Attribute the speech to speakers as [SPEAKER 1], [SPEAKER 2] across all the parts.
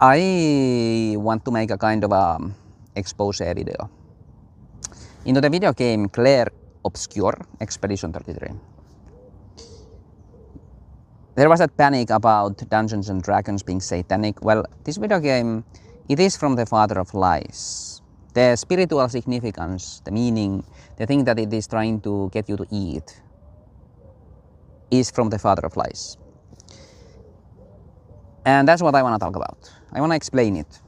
[SPEAKER 1] I want to make a kind of a expose video into the video game Clair Obscur Expedition 33. There was that panic about Dungeons and Dragons being satanic. Well, this video game, it is from the father of lies. The spiritual significance, the meaning, the thing that it is trying to get you to eat is from the father of lies. And that's what I want to talk about. I want to explain it.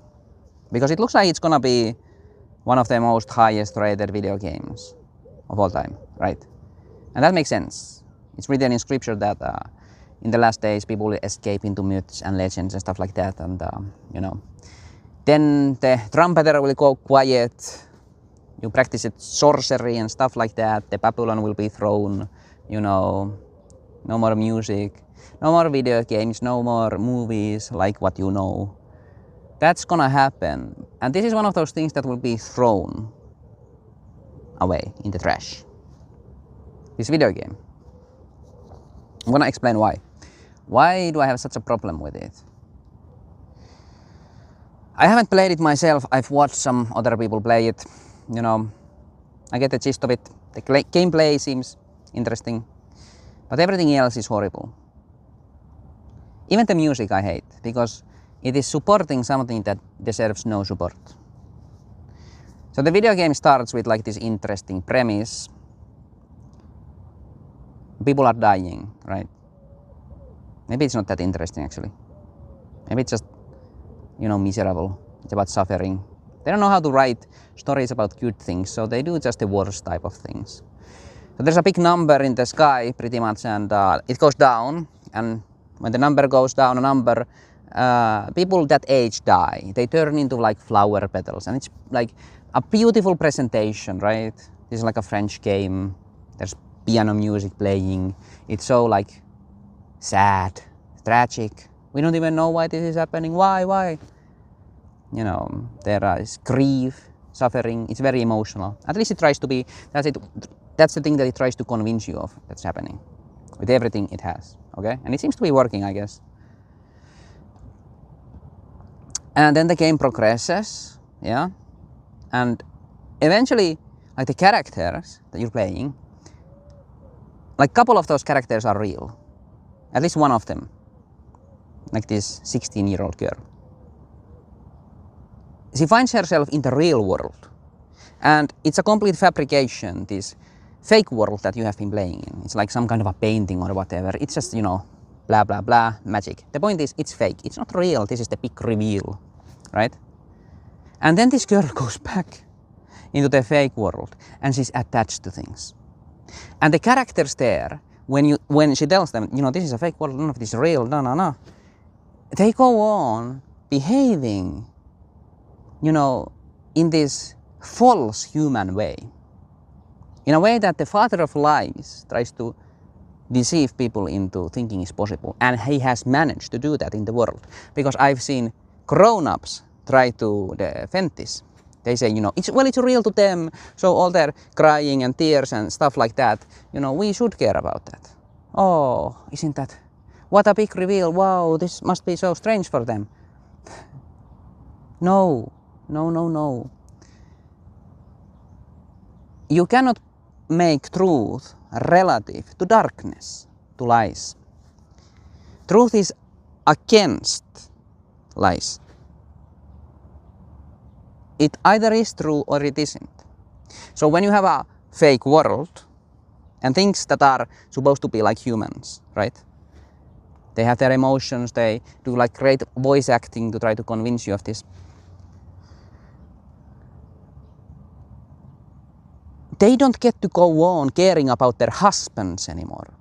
[SPEAKER 1] Because it looks like it's gonna be one of the most highest rated video games of all time, right? And that makes sense. It's written in scripture that in the last days people will escape into myths and legends and stuff like that, and you know, then the trumpeter will go quiet, you practice sorcery and stuff like that, the Babylon will be thrown, you know, no more music, no more video games, no more movies like what you know. That's gonna happen, and this is one of those things that will be thrown away in the trash. This video game. I'm gonna explain why. Why do I have such a problem with it? I haven't played it myself. I've watched some other people play it. You know, I get the gist of it. The gameplay seems interesting, but everything else is horrible. Even the music I hate, because it is supporting something that deserves no support. So the video game starts with like this interesting premise. People are dying, right? Maybe it's not that interesting actually. Maybe it's just, you know, miserable. It's about suffering. They don't know how to write stories about good things, so they do just the worst type of things. So there's a big number in the sky pretty much, and it goes down, and when the number goes down, people that age die. They turn into like flower petals, and it's like a beautiful presentation, right? This is like a French game. There's piano music playing. It's so like sad, tragic. We don't even know why this is happening. Why? You know, there is grief, suffering. It's very emotional. At least it tries to be. That's the thing that it tries to convince you of that's happening with everything it has. Okay, and it seems to be working, I guess. And then the game progresses, yeah, and eventually, like the characters that you're playing, like a couple of those characters are real. At least one of them, like this 16-year-old girl. She finds herself in the real world, and it's a complete fabrication, this fake world that you have been playing in. It's like some kind of a painting or whatever. It's just, you know, blah, blah, blah, magic. The point is, it's fake. It's not real. This is the big reveal, right? And then this girl goes back into the fake world, and she's attached to things. And the characters there, when she tells them, you know, this is a fake world, none of this is real, no, they go on behaving, you know, in this false human way. In a way that the father of lies tries to deceive people into thinking is possible. And he has managed to do that in the world. Because I've seen grown-ups try to defend this. They say, you know, it's real to them, so all their crying and tears and stuff like that, you know, we should care about that. Oh, isn't that, what a big reveal, wow, this must be so strange for them. No. You cannot make truth relative to darkness, to lies. Truth is against lies. It either is true or it isn't. So when you have a fake world and things that are supposed to be like humans, right? They have their emotions, they do like great voice acting to try to convince you of this. They don't get to go on caring about their husbands anymore,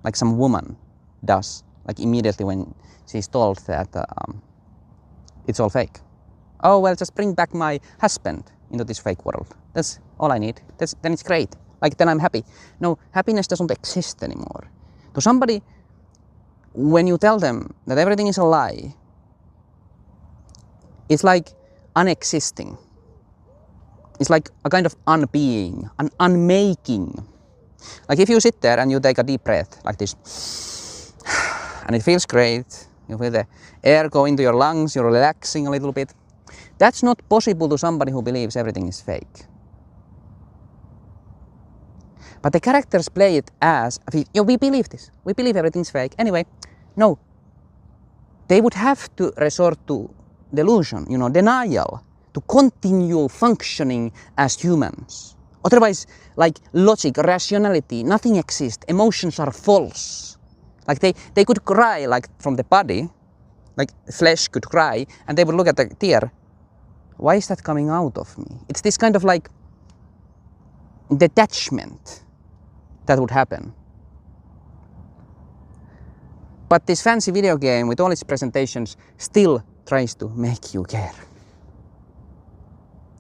[SPEAKER 1] like some woman does, like immediately when she's told that it's all fake. Oh, well, just bring back my husband into this fake world. That's all I need. Then it's great. Like, then I'm happy. No, happiness doesn't exist anymore. To somebody, when you tell them that everything is a lie, it's like unexisting. It's like a kind of unbeing, an unmaking. Like if you sit there and you take a deep breath like this, and it feels great, You feel the air go into your lungs, you're relaxing a little bit. That's not possible to somebody who believes everything is fake. But the characters play it as, we believe this, we believe everything's fake. Anyway, no. They would have to resort to delusion, denial, to continue functioning as humans. Otherwise, like logic, rationality, nothing exists. Emotions are false. Like they could cry like from the body, like flesh could cry, and they would look at the tear. Why is that coming out of me? It's this kind of like detachment that would happen. But this fancy video game with all its presentations still tries to make you care.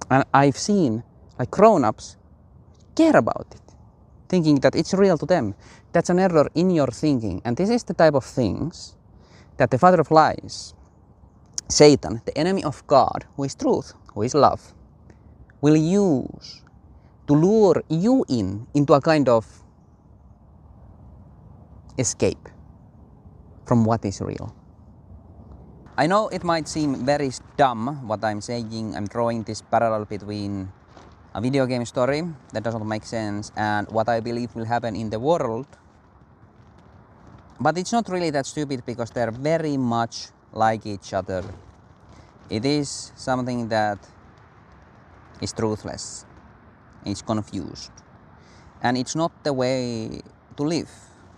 [SPEAKER 1] And I've seen like grown-ups care about it, thinking that it's real to them. That's an error in your thinking. And this is the type of things that the father of lies, Satan, the enemy of God, who is truth, who is love, will use to lure you into a kind of escape from what is real. I know it might seem very dumb what I'm saying. I'm drawing this parallel between a video game story that doesn't make sense and what I believe will happen in the world. But it's not really that stupid because they're very much like each other. It is something that is truthless, it's confused, and it's not the way to live.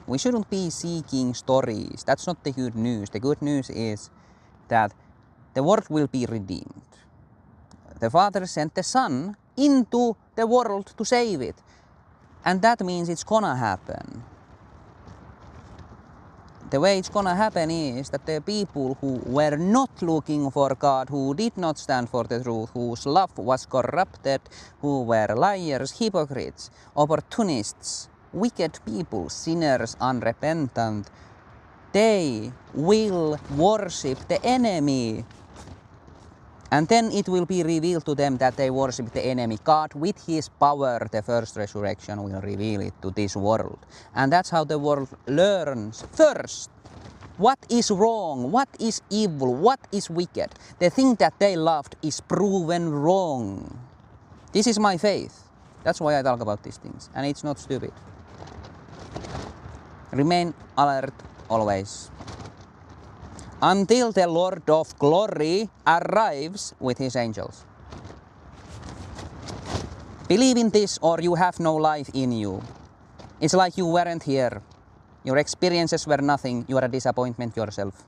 [SPEAKER 1] We shouldn't be seeking stories. That's not the good news. The good news is that the world will be redeemed. The Father sent the Son into the world to save it. And that means it's gonna happen. The way it's gonna happen is that the people who were not looking for God, who did not stand for the truth, whose love was corrupted, who were liars, hypocrites, opportunists, wicked people, sinners, unrepentant, they will worship the enemy. And then it will be revealed to them that they worship the enemy. God, with his power, the first resurrection, will reveal it to this world. And that's how the world learns first what is wrong, what is evil, what is wicked. The thing that they loved is proven wrong. This is my faith. That's why I talk about these things. And it's not stupid. Remain alert always, until the Lord of Glory arrives with his angels. Believe in this or you have no life in you. It's like you weren't here. Your experiences were nothing. You are a disappointment yourself.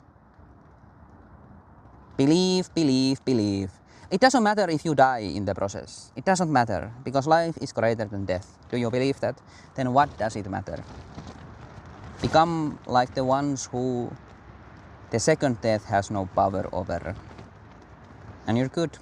[SPEAKER 1] Believe, believe, believe. It doesn't matter if you die in the process. It doesn't matter because life is greater than death. Do you believe that? Then what does it matter? Become like the ones who the second death has no power over. And you're good.